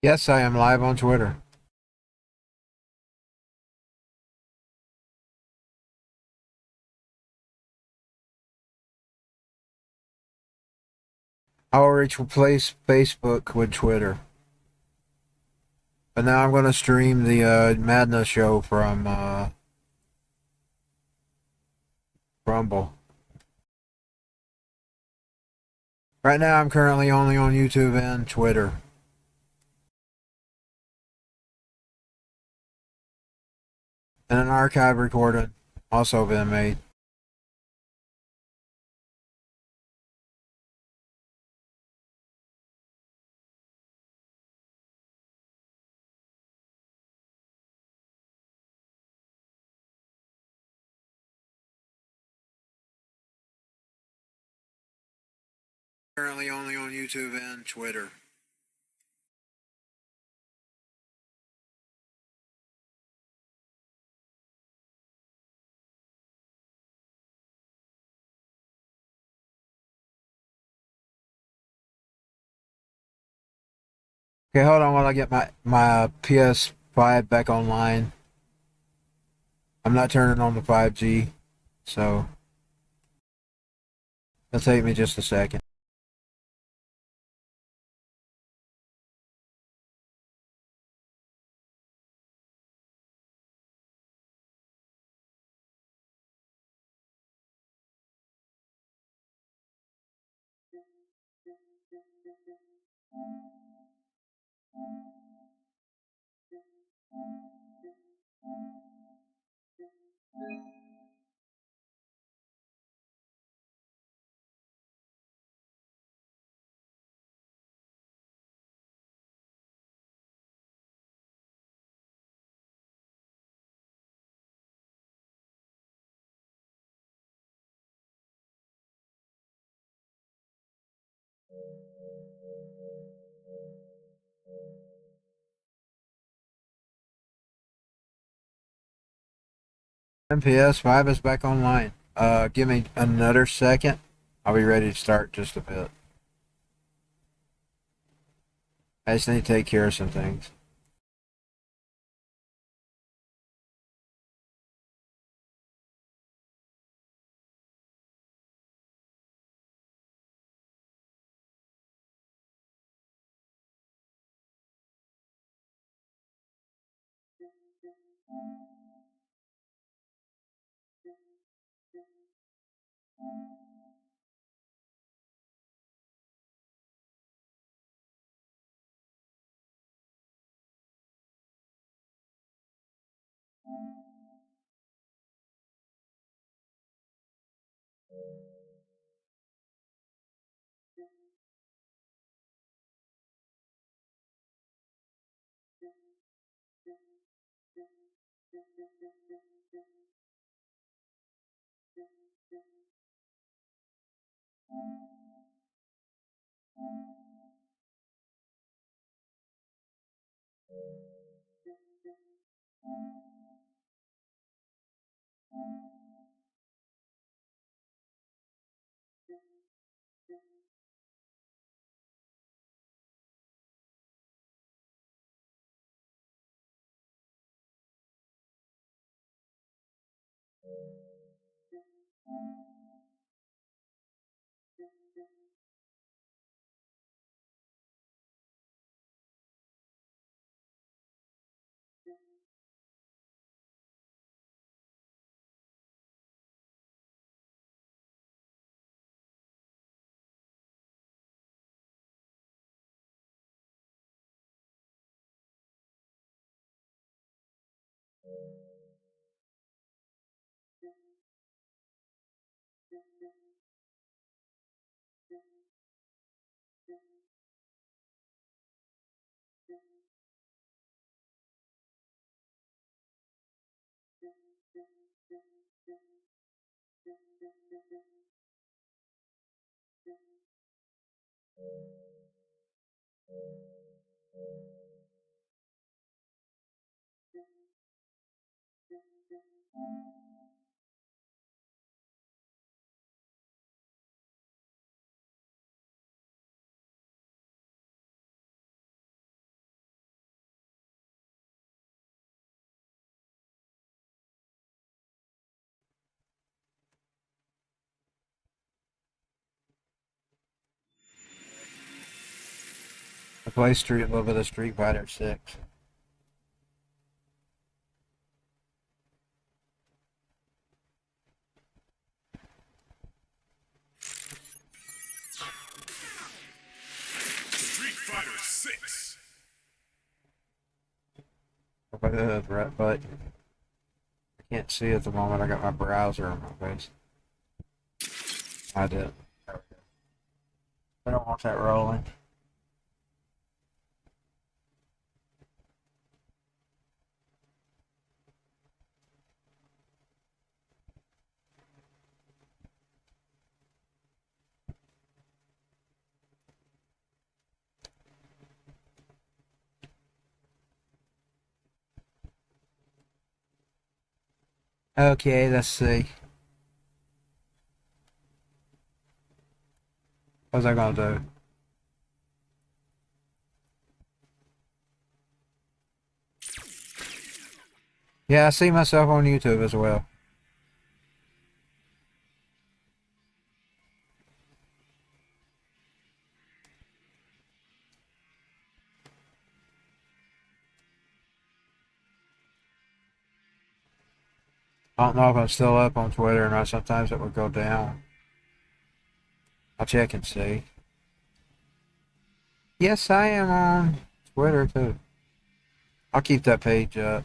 Yes, I am live on Twitter. I will replace Facebook with Twitter. But now I'm going to stream the Madness show from Rumble. Right now I'm currently only on YouTube and Twitter. And an archive recording also been made. Currently only on YouTube and Twitter. Okay, hold on while I get my PS5 back online. I'm not turning on the 5G, so it'll take me just a second. PS5 is back online. Give me another second. I'll be ready to start just a bit. I just need to take care of some things. I play Street a little bit of Street Fighter 6. Street Fighter 6. If I do the red button, I can't see at the moment. I got my browser on my face. I did. There we go. I don't want that rolling. Okay, let's see. What's I gonna do? Yeah, I see myself on YouTube as well. I don't know if I'm still up on Twitter or not. Sometimes it would go down. I'll check and see. Yes, I am on Twitter too. I'll keep that page up.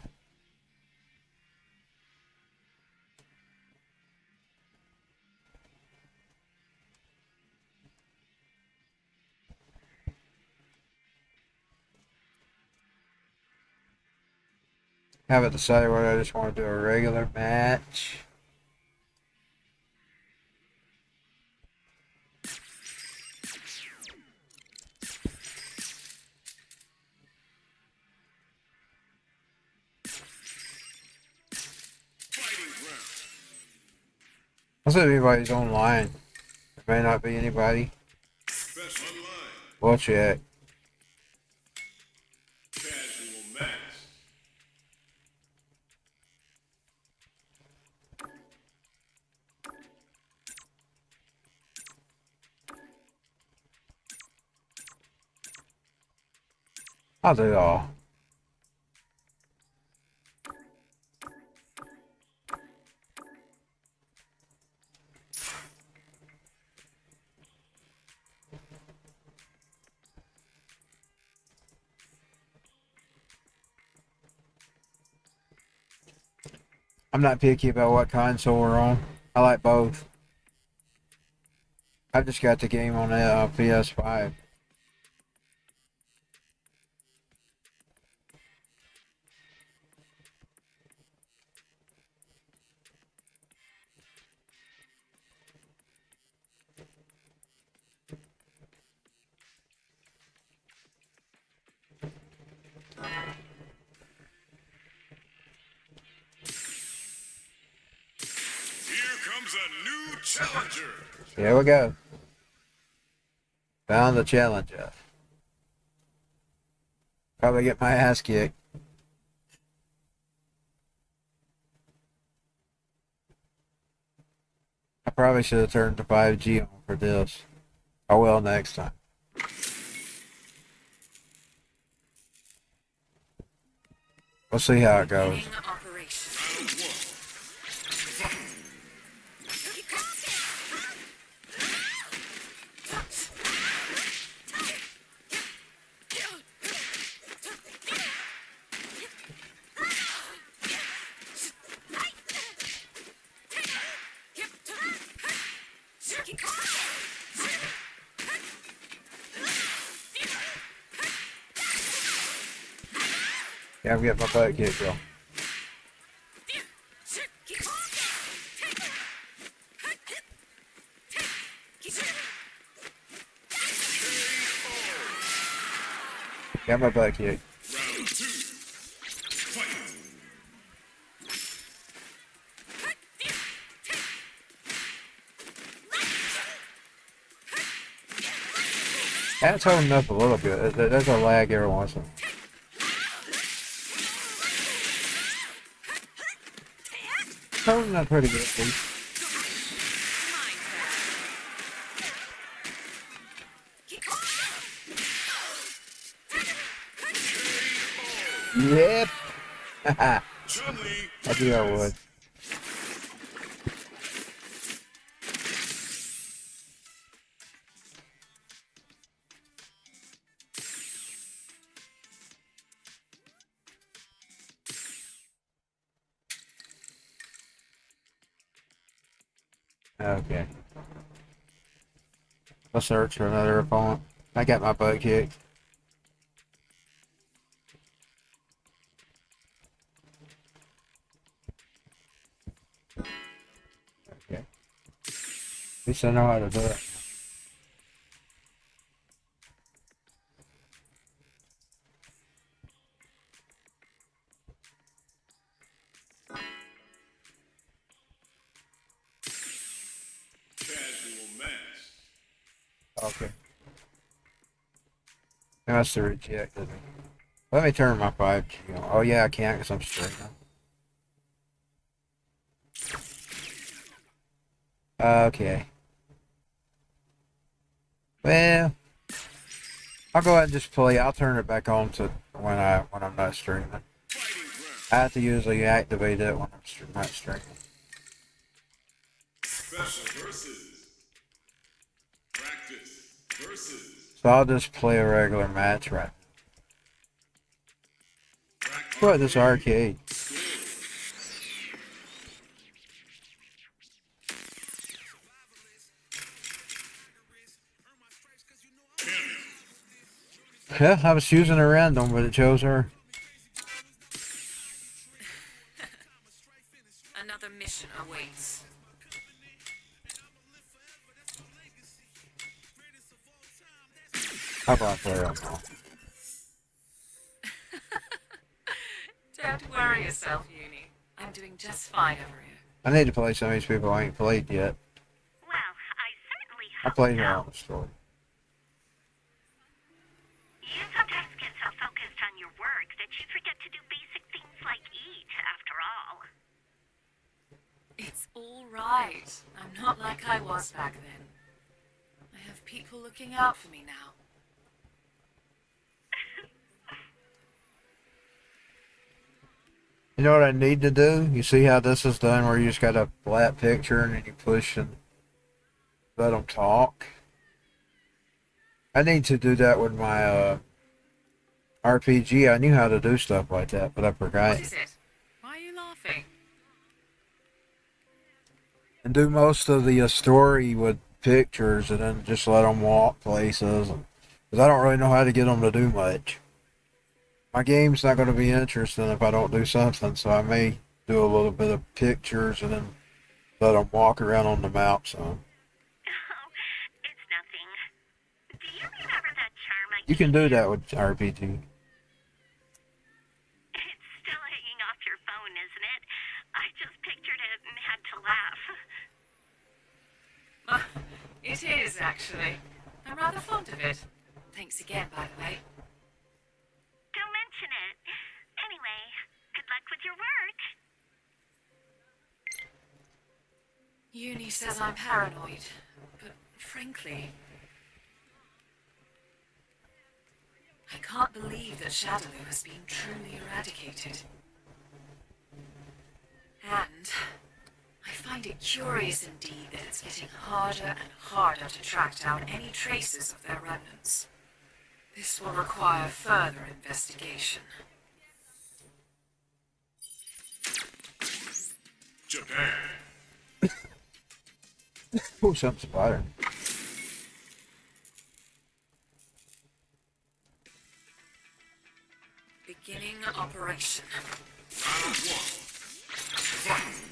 Have it decided whether I just want to do a regular match. I'll see if anybody's online. There may not be anybody. We'll check. Casual match. I'll do it all. I'm not picky about what console we're on. I like both. I just got the game on the PS5. Here comes a new challenger. Here we go. Found the challenger. Probably get my ass kicked. I probably should have turned the 5G on for this. I will next time. We'll see how it goes. Yeah, I'm getting my butt kicked, though. Got my butt kicked. Round 2. Fight. That's holding up a little bit. There's a lag every once in a while. Holding up pretty good, at least. Yep. Haha. I knew I would. Okay. Let's search for another opponent. I got my butt kicked. Okay. At least I know how to do it. Casual match. Okay. I must have rejected me. Let me turn my 5G on. Oh yeah, I can't because I'm straight now. Okay. Well, I'll go ahead and just play. I'll turn it back on to when I'm not streaming. Fighting round. I have to usually activate it when I'm not streaming. Special versus. Practice versus. So I'll just play a regular match right. What this arcade? Yeah, I was using a random, but it chose her. Another mission awaits. How about that? Don't worry yourself, Uni. I'm doing just fine over here. I need to play some of these people I ain't played yet. Well, I certainly I hope played her so. on the story. You sometimes get so focused on your work that you forget to do basic things like eat, after all. It's all right. I'm not like I was back then. I have people looking out for me now. You know what I need to do? You see how this is done where you just got a flat picture and then you push and let them talk? I need to do that with my RPG. I knew how to do stuff like that, but I forgot. What is it? Why are you laughing? And do most of the story with pictures and then just let them walk places. Because I don't really know how to get them to do much. My game's not going to be interesting if I don't do something, so I may do a little bit of pictures and then let them walk around on the map some. Oh, it's nothing. Do you remember that charm I You can do gave that with RPG. It's still hanging off your phone, isn't it? I just pictured it and had to laugh. It is, actually. I'm rather fond of it. Thanks again, by the way. Don't mention it. Anyway, good luck with your work. Uni says I'm paranoid, but frankly, I can't believe that Shadaloo has been truly eradicated. And I find it curious indeed that it's getting harder and harder to track down any traces of their remnants. This will require further investigation. Japan. Oh, something's bothering me. Beginning operation. Round 1. Fight.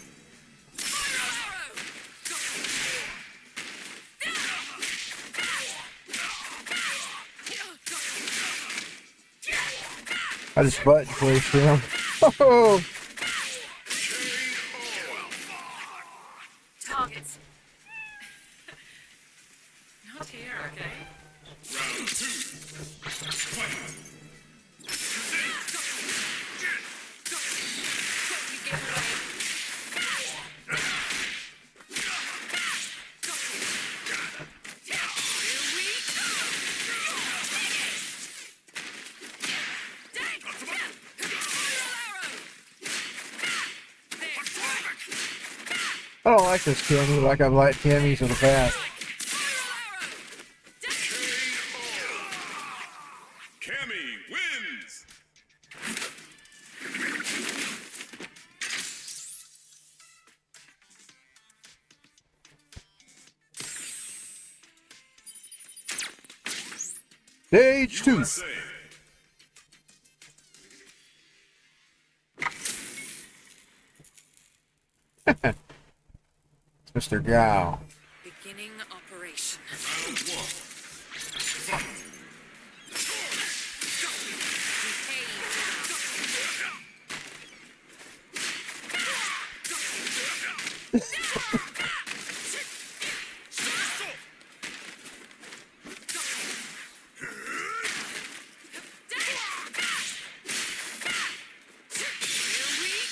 I just button pushed him. Oh, Targets. Not here, okay? Round two. Fight. You give away. I don't like this Kimmy like I've liked Kimmy's in the past. Cammy wins. Stage 2. USA. Mr. Gao. Beginning operation. Round one. Fight.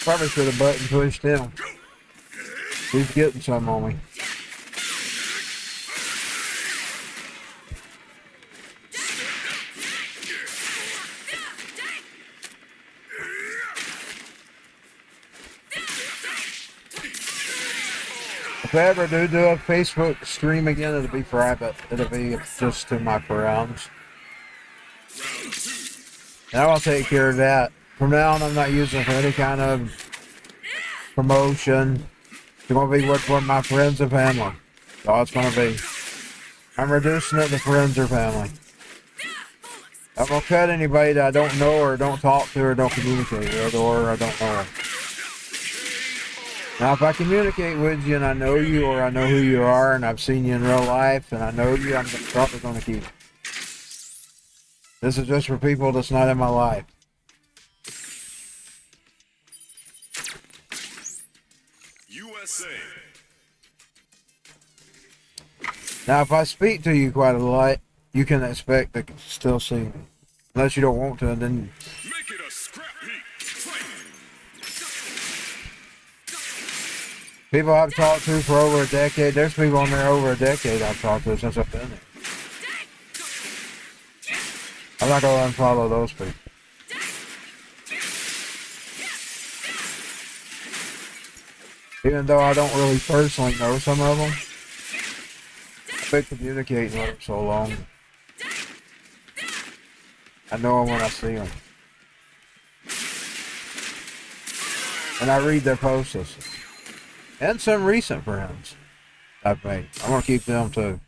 Probably should have button pushed him. He's getting some on me. If I ever do a Facebook stream again, it'll be private. It'll be just to my friends. And I'll take care of that. From now on, I'm not using it for any kind of promotion. It's going to be with one of my friends and family. That's all it's going to be. I'm reducing it to friends or family. I'm going to cut anybody that I don't know or don't talk to or don't communicate with or I don't know. Now, if I communicate with you and I know you or I know who you are and I've seen you in real life and I know you, I'm probably going to keep it. This is just for people that's not in my life. USA. Now, if I speak to you quite a lot, you can expect to still see me. Unless you don't want to, then Make it a scrap heap. Fight. people I've talked to for over a decade, there's people on there over a decade I've talked to since I've been there. I'm not going to unfollow those people. Even though I don't really personally know some of them, I've been communicating with them so long. I know them when I see them. And I read their posts. And some recent friends I've made. I want to keep them too.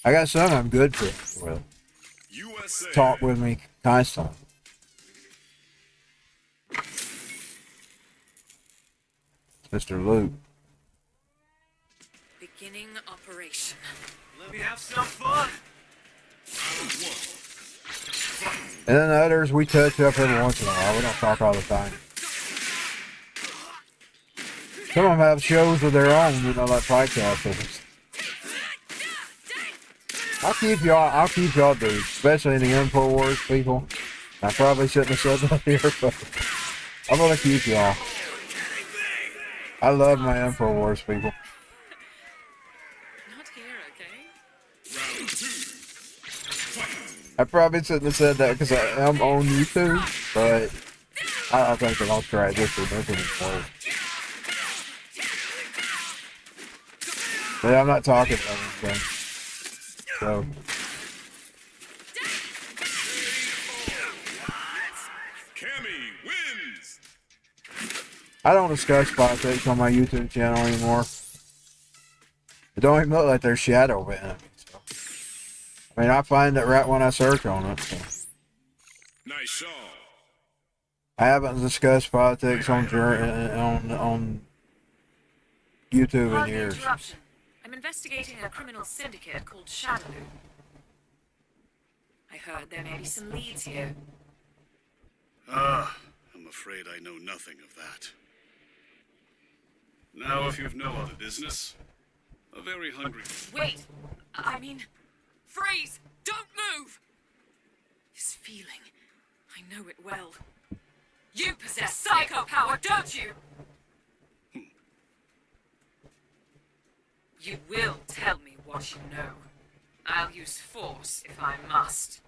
I got some I'm good friends with. USA. Talk with me constantly. Mr. Luke. Beginning operation. Let me have some fun. And then the others, we touch up every once in a while. We don't talk all the time. Some of them have shows of their own, you know, like podcasts. I'll keep y'all dudes, especially the InfoWars people. I probably shouldn't have said that here, but I'm gonna keep y'all. I love my InfoWars people. Not here, okay? Round two. I probably shouldn't have said that because I am on YouTube, but I think that I'll try just to make it more. Yeah, I'm not talking about anything. So. Cammy wins. I don't discuss politics on my YouTube channel anymore. It don't even look like there's shadow banning. So. I mean, I find it right when I search on it. So. Nice shot. I haven't discussed politics on YouTube in Pardon the years. interruption. I'm investigating a criminal syndicate called Shadaloo. I heard there may be some leads here. I'm afraid I know nothing of that. Now, if you've no other business, a very hungry... Wait! I mean, freeze! Don't move! This feeling, I know it well. You possess psycho power, don't you? You will tell me what you know. I'll use force if I must.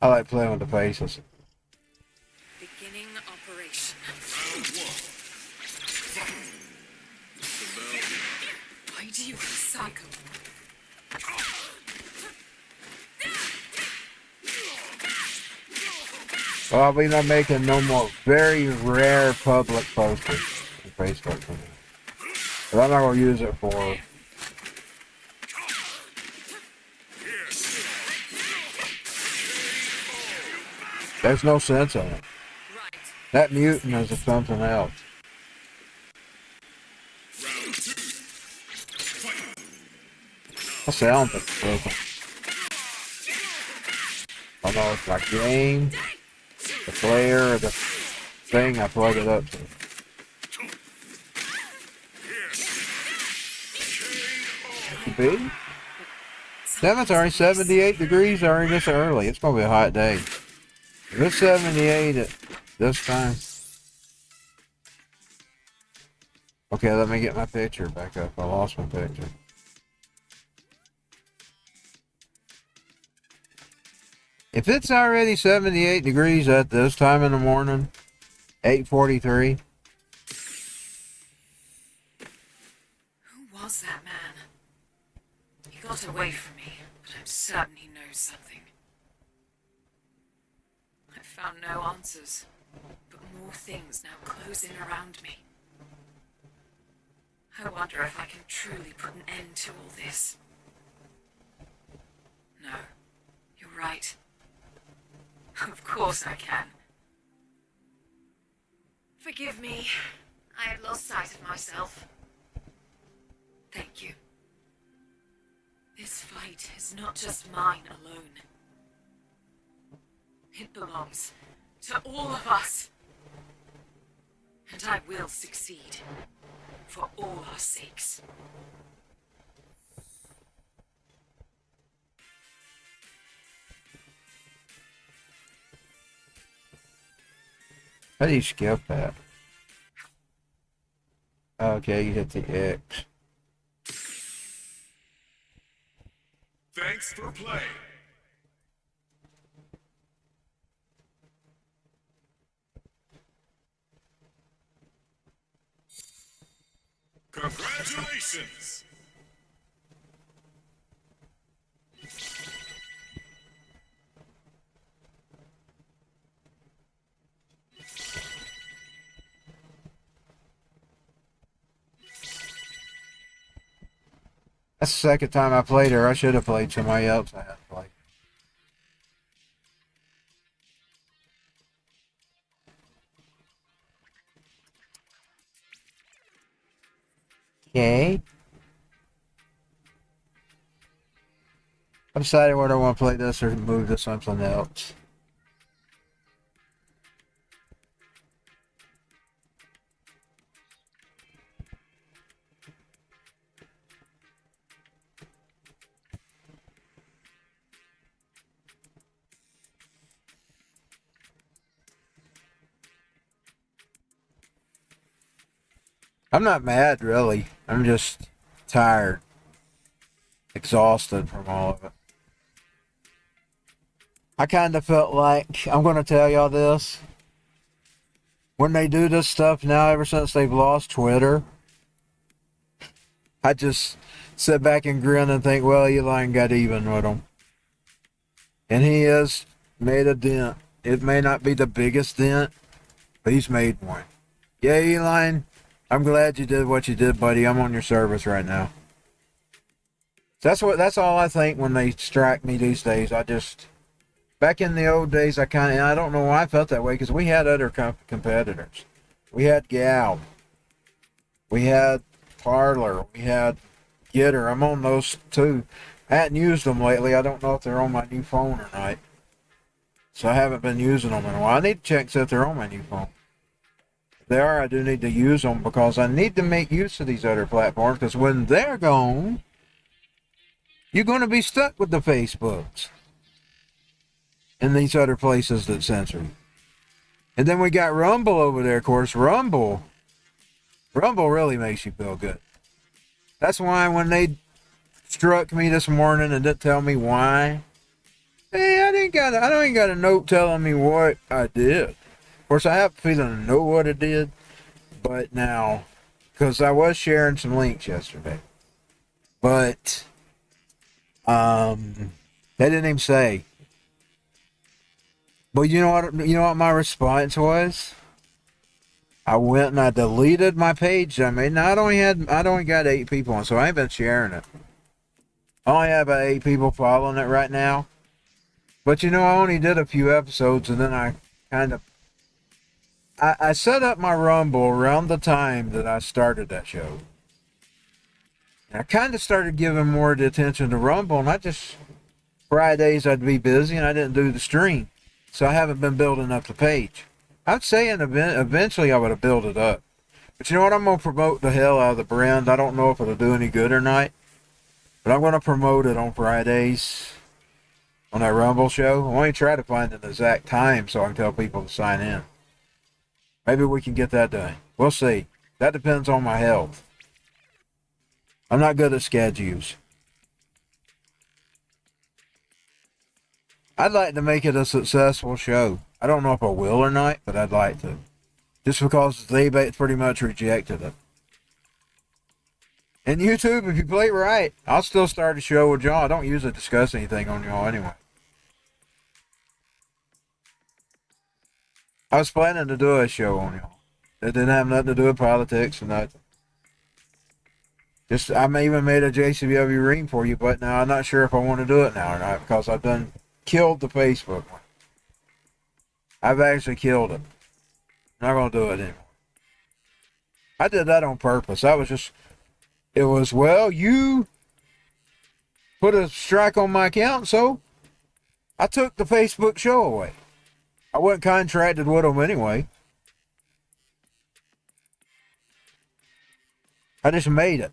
I like playing with the faces. Beginning operation. Why do you psycho? Well, I'll be not making no more very rare public posters on Facebook for me. But I'm not going to use it for... There's no sense in it. Right. That mutant is something else. I sound broken. I don't know if my game, the player, or the thing I plug it up to. Could be. Damn, it's already 78 degrees already this early. It's going to be a hot day. If it's 78 at this time. Okay, let me get my picture back up. I lost my picture. If it's already 78 degrees at this time in the morning, 8:43. Who was that man? He got away from me, but I'm certain he knows something. I found no answers, but more things now closing around me. I wonder if I can truly put an end to all this. No, you're right. Of course I can. Forgive me. I had lost sight of myself. Thank you. This fight is not just mine alone. It belongs to all of us. And I will succeed. For all our sakes. How do you skip that? Okay, you hit the X. Thanks for playing. Congratulations! That's the second time I played her. I should have played somebody else I had to play. Okay. I'm deciding whether I want to play this or move to something else. I'm not mad, really. I'm just tired. Exhausted from all of it. I kind of felt like, I'm going to tell y'all this. When they do this stuff now, ever since they've lost Twitter, I just sit back and grin and think, well, Eli got even with them. And he has made a dent. It may not be the biggest dent, but he's made one. Yeah, Eli, I'm glad you did what you did, buddy. I'm on your service right now. That's all I think when they strike me these days. Back in the old days, I don't know why I felt that way, because we had other competitors. We had Gal. We had Parlor. We had Getter. I'm on those too. I hadn't used them lately. I don't know if they're on my new phone or not. So I haven't been using them in a while. I need to check see if they're on my new phone. If they are, I do need to use them because I need to make use of these other platforms, because when they're gone, you're going to be stuck with the Facebooks and these other places that censor you. And then we got Rumble over there, of course. Rumble really makes you feel good. That's why when they struck me this morning and didn't tell me why, hey, I don't got a note telling me what I did. Of course, I have a feeling I know what I did, but now, because I was sharing some links yesterday, but they didn't even say. But you know what? You know what my response was? I went and I deleted my page I made. Now I'd only got 8 people on, so I ain't been sharing it. I only have 8 people following it right now. But you know, I only did a few episodes, and then I kind of I set up my Rumble around the time that I started that show. And I kind of started giving more attention to Rumble, and I just Fridays I'd be busy and I didn't do the stream. So I haven't been building up the page. I'm saying eventually I would have built it up. But you know what? I'm going to promote the hell out of the brand. I don't know if it'll do any good or not. But I'm going to promote it on Fridays on that Rumble show. I'm going to try to find an exact time so I can tell people to sign in. Maybe we can get that done. We'll see. That depends on my health. I'm not good at schedules. I'd like to make it a successful show. I don't know if I will or not, but I'd like to. Just because they pretty much rejected it. And YouTube, if you play it right, I'll still start a show with y'all. I don't usually discuss anything on y'all anyway. I was planning to do a show on y'all. It didn't have nothing to do with politics or nothing. I even made a JCW ring for you, but now I'm not sure if I want to do it now or not, because I've done killed the Facebook one. I've actually killed it. I'm not going to do it anymore. I did that on purpose. It was, well, you put a strike on my account, so I took the Facebook show away. I wasn't contracted with them anyway. I just made it.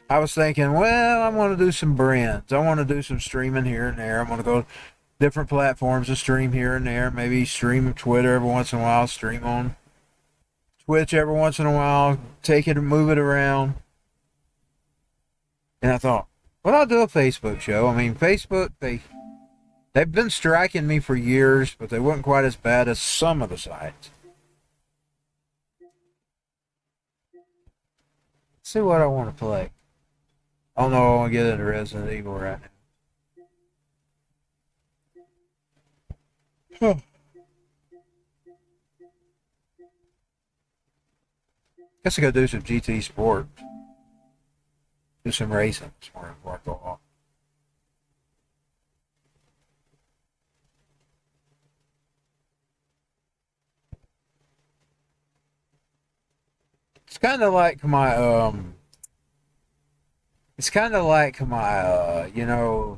I was thinking, well, I want to do some brands. I want to do some streaming here and there. I'm going to go different platforms to stream here and there. Maybe stream Twitter every once in a while. Stream on Twitch every once in a while. Take it and move it around. And I thought, well, I'll do a Facebook show. I mean, Facebook, they've been striking me for years, but they weren't quite as bad as some of the sites. Let's see what I want to play. I don't know. I want to get into Resident Evil right now. Guess I gotta do some GT Sport. Do some racing this morning before I go off. It's kind of like my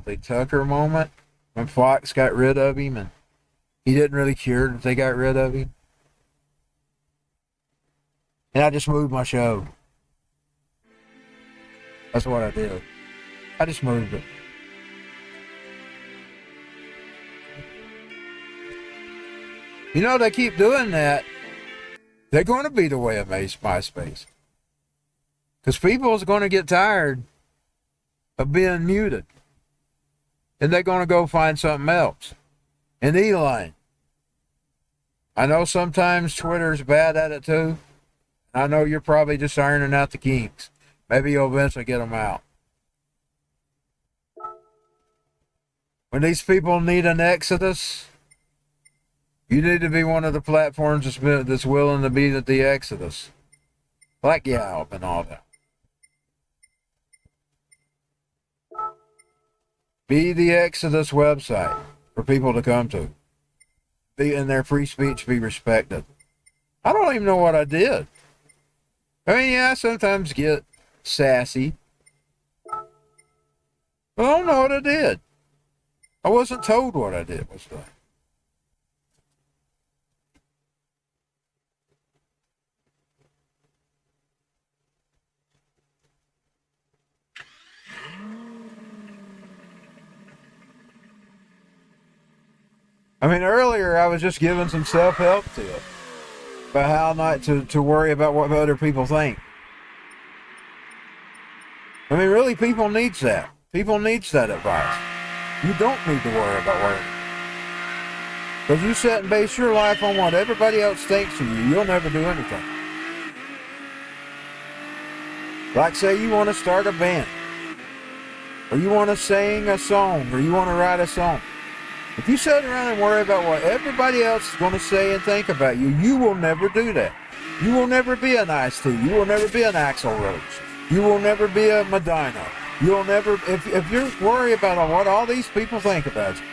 the Tucker moment when Fox got rid of him and he didn't really care that they got rid of him. And I just moved my show. That's what I did. I just moved it. You know, they keep doing that. They're going to be the way of MySpace. Because people is going to get tired of being muted. And they're going to go find something else. And Elon. I know sometimes Twitter's bad at it too. I know you're probably just ironing out the kinks. Maybe you'll eventually get them out. When these people need an exodus, you need to be one of the platforms that's willing to be the exodus. Like Yelp and all that. Be the Exodus website for people to come to. And their free speech be respected. I don't even know what I did. I mean, yeah, I sometimes get sassy. I don't know what I did. I wasn't told what I did was done. I mean, earlier I was just giving some self-help tips about how not to worry about what other people think. I mean, really, people needs that. People needs that advice. You don't need to worry about worrying. Because you sit and base your life on what everybody else thinks of you, you'll never do anything. Like, say you want to start a band, or you want to sing a song, or you want to write a song. If you sit around and worry about what everybody else is going to say and think about you, you will never do that. You will never be an Ice-T. You will never be an Axl Rose. You will never be a Medina. You'll never, if you're worried about what all these people think about you,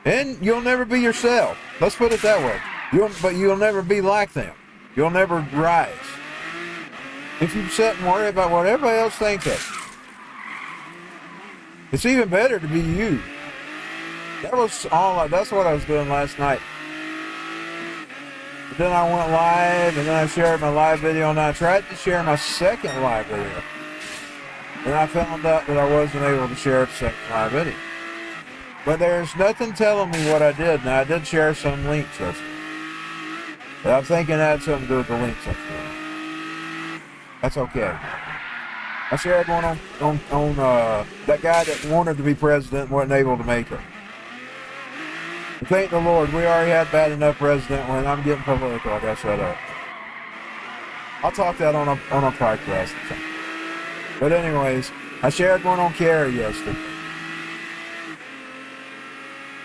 and you'll never be yourself. Let's put it that way. But you'll never be like them. You'll never rise. If you sit and worry about what everybody else thinks of you, it's even better to be you. That's what I was doing last night. But then I went live, and then I shared my live video, and I tried to share my second live video. And I found out that I wasn't able to share the second live video. But there's nothing telling me what I did. Now, I did share some links yesterday. But I'm thinking that had something to do with the links yesterday. That's okay. I shared one on that guy that wanted to be president and wasn't able to make it. And thank the Lord, we already had bad enough president. When I'm getting political, I gotta shut up. I'll talk that on a podcast. But anyways, I shared one on Kerry yesterday.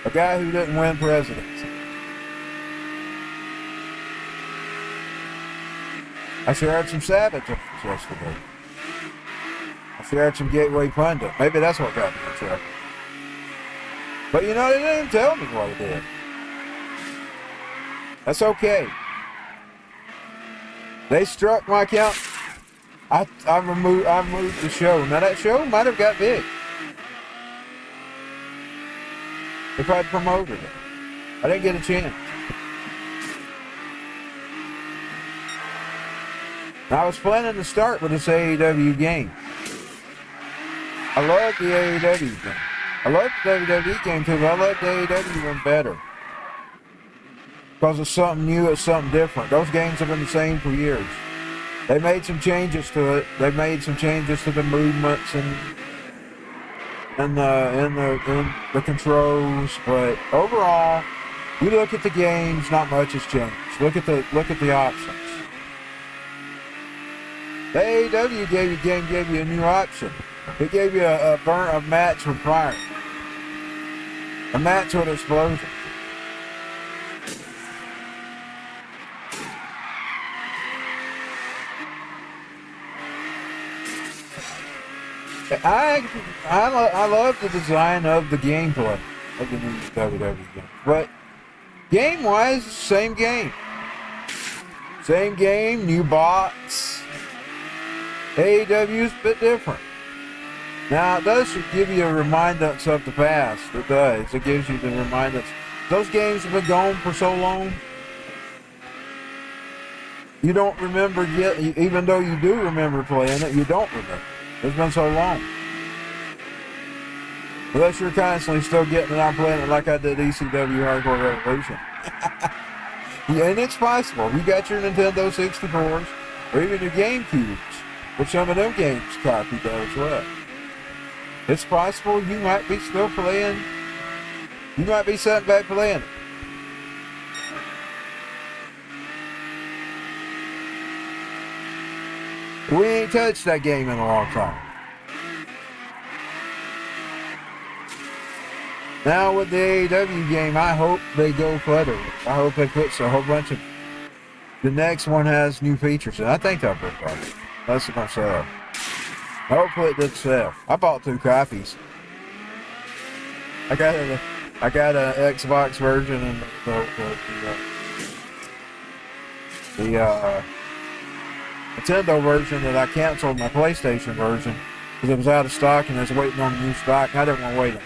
A guy who didn't win presidency. I shared some Savage yesterday. I shared some Gateway Pundit. Maybe that's what got me in trouble. But you know, they didn't even tell me what I did. That's okay. They struck my account. I moved the show. Now that show might have got big if I'd promoted it. I didn't get a chance. Now, I was planning to start with this AEW game. I love the AEW game. I love the WWE game too, but I love the AEW one better. Because it's something new, it's something different. Those games have been the same for years. They made some changes to it. They made some changes to the movements and the controls, but overall, you look at the games, not much has changed. Look at the options. The AEW game gave you a new option. It gave you a match with fire, a match with explosions. I love the design of the gameplay of the new WWE game, but game-wise, same game. Same game, new bots. AEW is a bit different. Now, it does give you a remindance of the past. It does. It gives you the remindance. Those games have been gone for so long. You don't remember yet, even though you do remember playing it, you don't remember. It's been so long. Unless you're constantly still getting it out playing it like I did ECW Hardcore Revolution. Yeah, and it's possible. You got your Nintendo 64s or even your GameCubes, which some of them games copied that as well. It's possible you might be still playing. You might be sitting back playing it. We ain't touched that game in a long time. Now with the AEW game, I hope they go further. I hope they put a whole bunch of... The next one has new features, and I think they'll put it. That's what I'm saying. Hopefully it did sell. I bought 2 copies. I got an Xbox version and the Nintendo version that I canceled my PlayStation version Because it was out of stock and I was waiting on the new stock. And I didn't want to wait on it.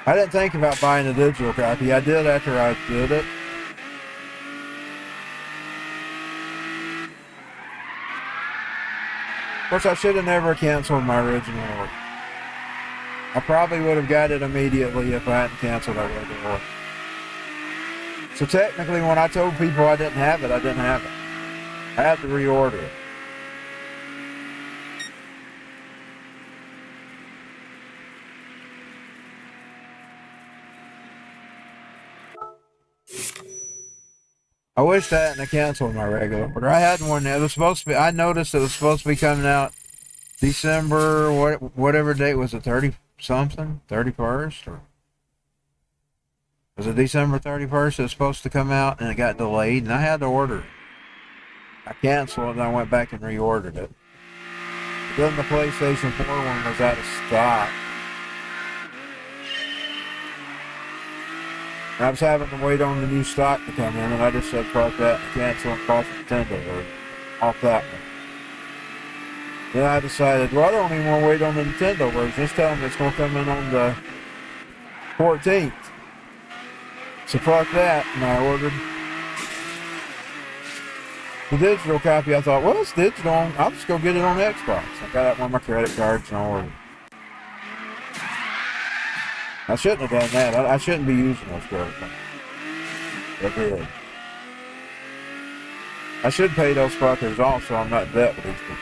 I didn't think about buying a digital copy. I did after I did it. Of course, I should have never canceled my original order. I probably would have got it immediately if I hadn't canceled that regular order. So technically, when I told people I didn't have it, I didn't have it. I had to reorder it. I wish I hadn't canceled my regular order. I had one that was supposed to be, I noticed it was supposed to be coming out December, whatever date was it, 30 something? 31st? Or was it December 31st? It was supposed to come out and it got delayed and I had to order it. I canceled it and I went back and reordered it. Then the PlayStation 4 one was out of stock. I was having to wait on the new stock to come in, and I just said, fuck that, and cancel and bought the Nintendo or off that one. Then I decided, well, I don't even want to wait on the Nintendo version. Just tell them it's going to come in on the 14th. So fuck that, and I ordered the digital copy. I thought, well, it's digital. I'll just go get it on Xbox. I got out one of my credit cards and I ordered it. I shouldn't have done that. I shouldn't be using those credit cards. I did. I should pay those fuckers off so I'm not in debt with these people.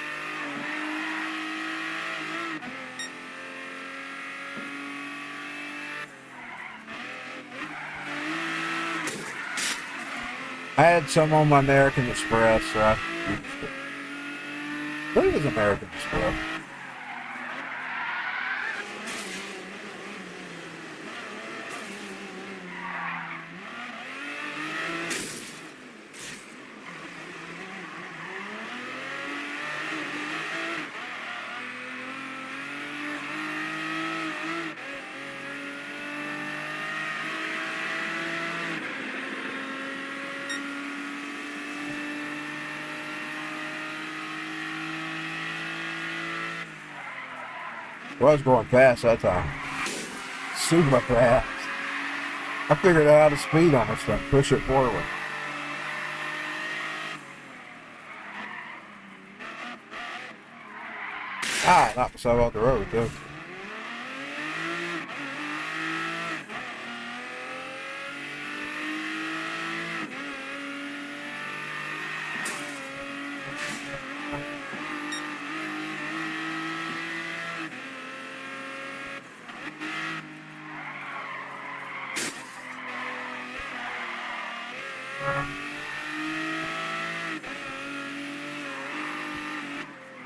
I had some on my American Express, so I used it. I believe it was American Express. Well, I was going fast that time. Super fast. I figured out how to speed on this thing. Push it forward. Ah, knocked myself off the road, too.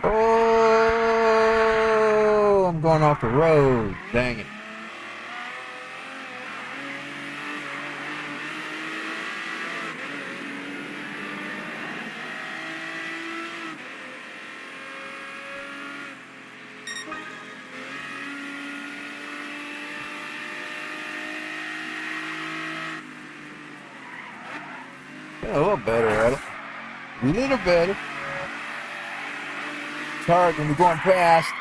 Oh, I'm going off the road. Dang it. Yeah, a little better at it. A little better. It's hard when you're going fast.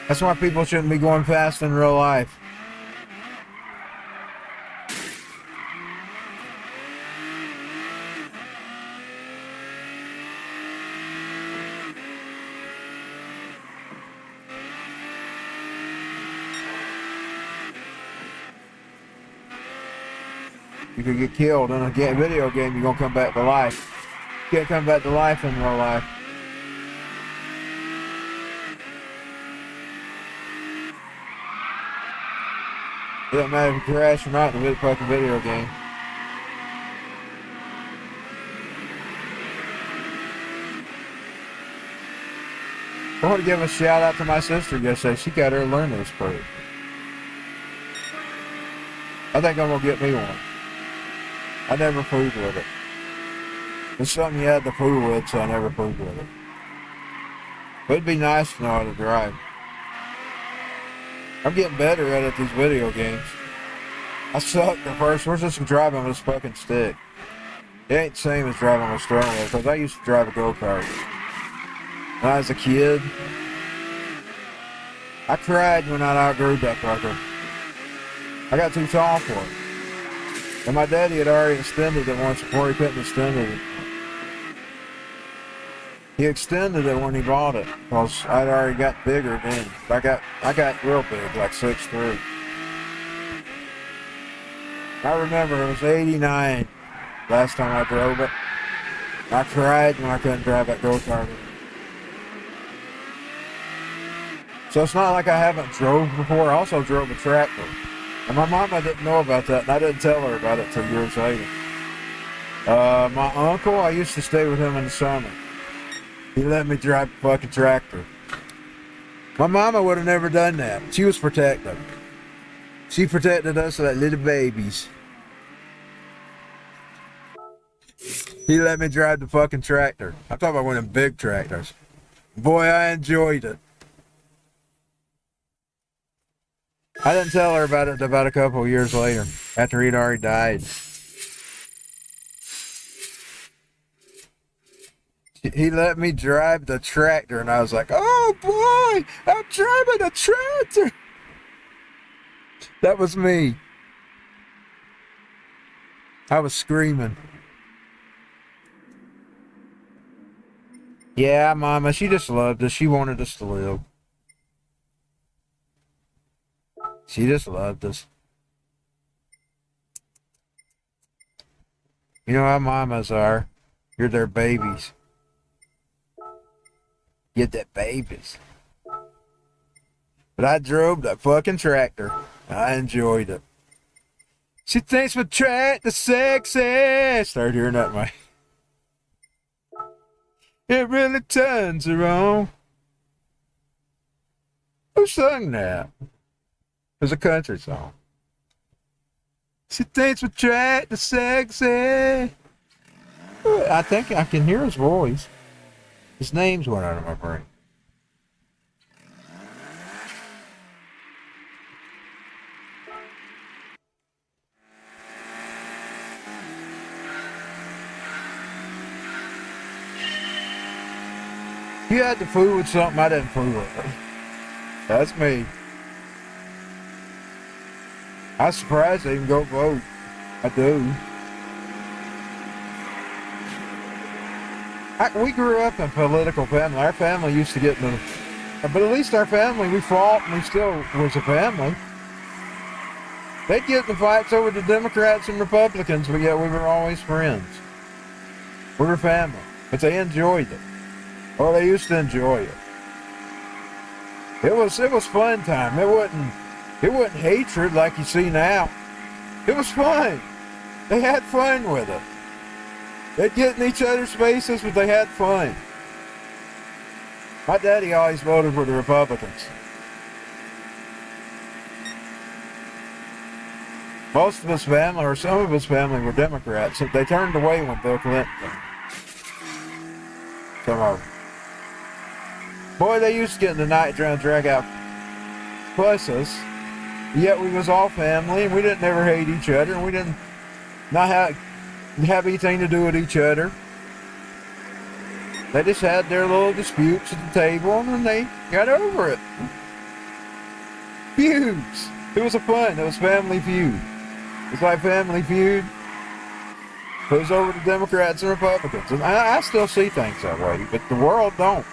That's why people shouldn't be going fast in real life. You could get killed in a video game, you're going to come back to life. You can't come back to life in real life. It doesn't matter if you crash or not in a fucking video game. I want to give a shout out to my sister yesterday. She got her to learn this part. I think I'm going to get me one. I never fooled with it. It's something you had to fool with, so I never fooled with it. But it'd be nice to know how to drive. I'm getting better at it, these video games. I sucked at first. We're just driving with this fucking stick. It ain't the same as driving with steering wheel, because I used to drive a go-kart. when I was a kid. I cried when I outgrew that fucker. I got too tall for it. And my daddy had already extended it once before he couldn't extend it. He extended it when he bought it because I'd already got bigger then. I got real big, like 6'3". I remember it was 89 last time I drove it. I cried when I couldn't drive that go-kart. So it's not like I haven't drove before. I also drove a tractor. And my mama didn't know about that, and I didn't tell her about it till years later. My uncle, I used to stay with him in the summer. He let me drive a fucking tractor. My mama would have never done that. She was protective. She protected us like little babies. He let me drive the fucking tractor. I'm talking about one of them big tractors. Boy, I enjoyed it. I didn't tell her about it about a couple of years later, after he'd already died. He let me drive the tractor, and I was like, oh boy, I'm driving a tractor. That was me. I was screaming. Yeah, Mama, she just loved us. She wanted us to live. She just loved us. You know how mamas are. You're their babies. Get that babies. But I drove that fucking tractor. I enjoyed it. She thinks my tractor's sexy. Start hearing that, Mike. It really turns her on. Who sung that? It was a country song. She thinks my tractor's sexy. I think I can hear his voice. His name's went out of my brain. You had to fool with something I didn't fool with. That's me. I was surprised they even go vote. I do. We grew up in a political family. Our family used to get in the... But at least our family, we fought and we still was a family. They'd get in the fights over the Democrats and Republicans, but yet we were always friends. We were family. But they enjoyed it. Oh, they used to enjoy it. It was fun time. It wasn't hatred like you see now. It was fun. They had fun with it. They'd get in each other's faces, but they had fun. My daddy always voted for the Republicans. Most of his family, or some of his family, were Democrats. They turned away when Bill Clinton came. Some of them. Boy, they used to get in the night trying to drag out fuss. Yet we was all family, and we didn't ever hate each other, and we didn't not have anything to do with each other. They just had their little disputes at the table, and then they got over it. Feuds. It was fun. It was Family Feud. It's like Family Feud. It was over the Democrats and Republicans. And I still see things that way, but the world don't.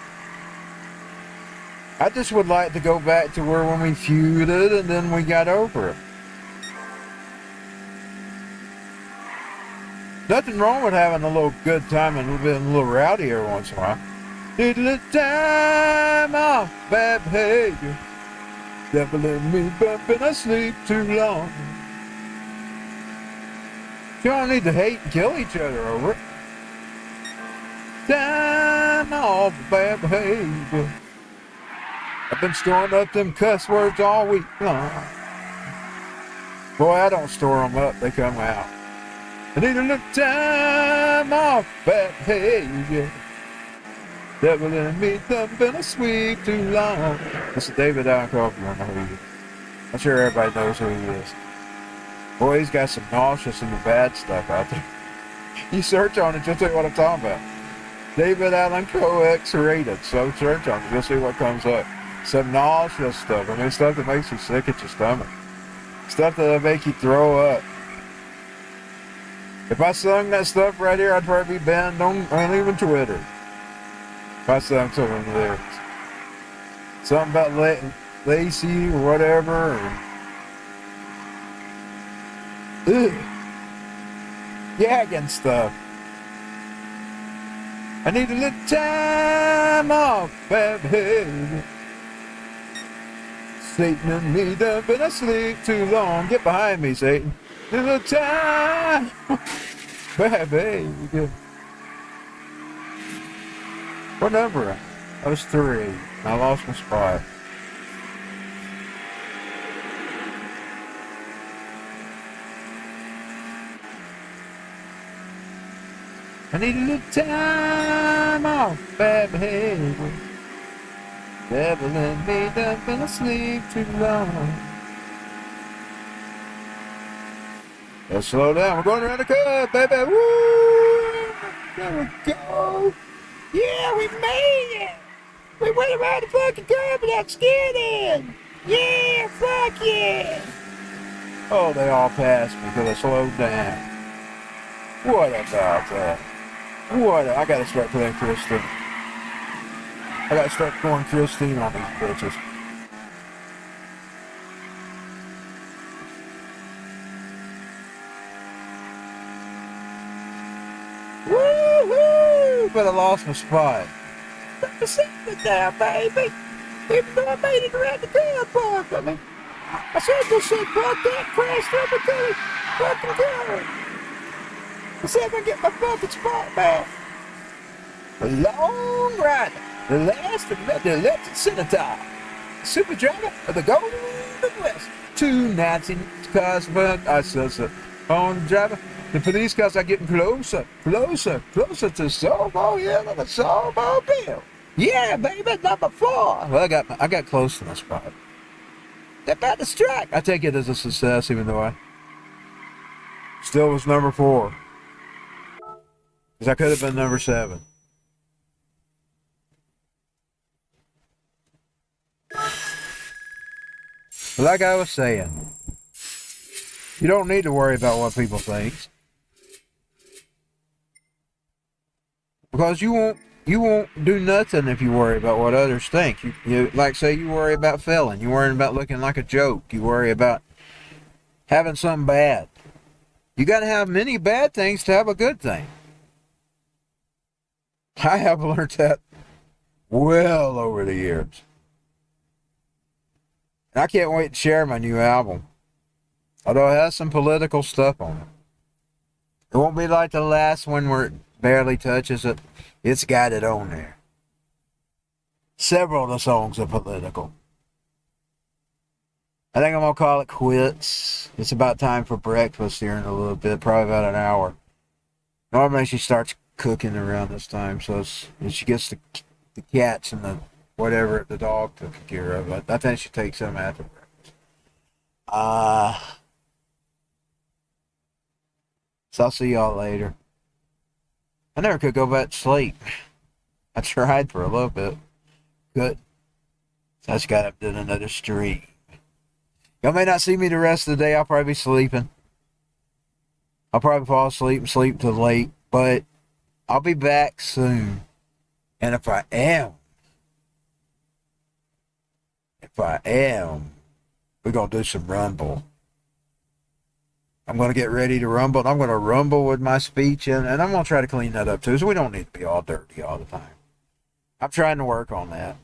I just would like to go back to where when we feuded and then we got over it. Nothing wrong with having a little good time and being a little rowdy every once in a while. Need a little time off bad behavior. Devil in me bumping, I sleep too long. You don't need to hate and kill each other over it. Time off bad behavior. I've been storing up them cuss words all week long. Boy, I don't store them up, they come out. I need a little time off bad behavior. Devil in me thumping, I sleep too long. This is David Allen Crawford. I don't know who he is. I'm sure everybody knows who he is. Boy, he's got some nauseous and the bad stuff out there. You search on it, you'll tell you what I'm talking about. David Allen Coe X-rated. So search on it. You'll see what comes up. Some nauseous stuff. I mean, stuff that makes you sick at your stomach. Stuff that'll make you throw up. If I sung that stuff right here, I'd probably be banned on even Twitter. If I sung some of the lyrics. Something about Lacey or whatever. Ugh. Gagging stuff. I need a little time off, baby. Satan and me done been asleep too long. Get behind me, Satan. A little time, baby. What number? I was 3. I lost my spot. I need a little time off, baby. Devil and me done been asleep too long. Let's slow down. We're going around the curve, baby. Woo! There we go. Yeah, we made it. We went around the fucking curve without skidding. Yeah, fuck yeah. Oh, they all passed me because I slowed down. What about that? I gotta start playing Christine. I gotta start going Christine on these bitches. Woohoo! But I lost my spot. Sit down, baby. Even though I made it around the car park, I mean, I said this shit, fuck that, crashed up until it fucking car. I said I'm gonna get my fucking spot back. A long ride. The last of the elected senator. Super driver of the Golden West. 2 Nazi cars, but I said, on the driver. The police cars are getting closer to Sobo Hill and the Sobo Bill. Yeah, baby, number 4. Well, I got close to my spot. They're about to strike. I take it as a success, even though I still was number 4. Because I could have been number 7. But like I was saying, you don't need to worry about what people think. Because you won't do nothing if you worry about what others think. You like say you worry about failing, you worry about looking like a joke, you worry about having something bad. You gotta have many bad things to have a good thing. I have learned that well over the years. And I can't wait to share my new album. Although it has some political stuff on it. It won't be like the last one where it barely touches it. It's got it on there. Several of the songs are political. I think I'm going to call it quits. It's about time for breakfast here in a little bit, probably about an hour. Normally she starts cooking around this time, so she gets the cats and the whatever the dog took care of. I think she takes them after breakfast. So I'll see y'all later. I never could go back to sleep. I tried for a little bit. Good. So I just got up to another stream. Y'all may not see me the rest of the day. I'll probably be sleeping. I'll probably fall asleep and sleep till late. But I'll be back soon. And if I am, we're going to do some rumble. I'm going to get ready to rumble. And I'm going to rumble with my speech. And I'm going to try to clean that up too. So we don't need to be all dirty all the time. I'm trying to work on that.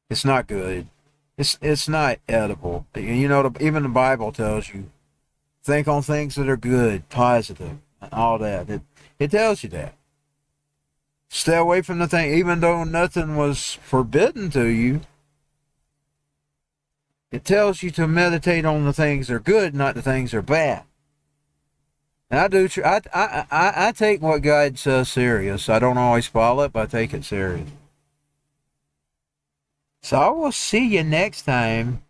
It's not good. It's not edible. You know, even the Bible tells you, think on things that are good, positive, and all that. It tells you that. Stay away from the thing, even though nothing was forbidden to you. It tells you to meditate on the things that are good, not the things that are bad. And I take what God says serious. I don't always follow it, but I take it serious. So I will see you next time.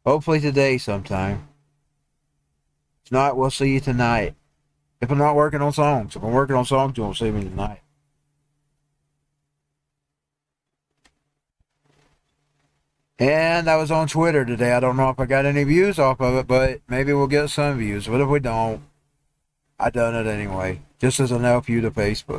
Hopefully today sometime. If not, we'll see you tonight. If I'm not working on songs. If I'm working on songs, you won't see me tonight. And I was on Twitter today. I don't know if I got any views off of it, but maybe we'll get some views. But if we don't, I done it anyway. Just as an LP to Facebook.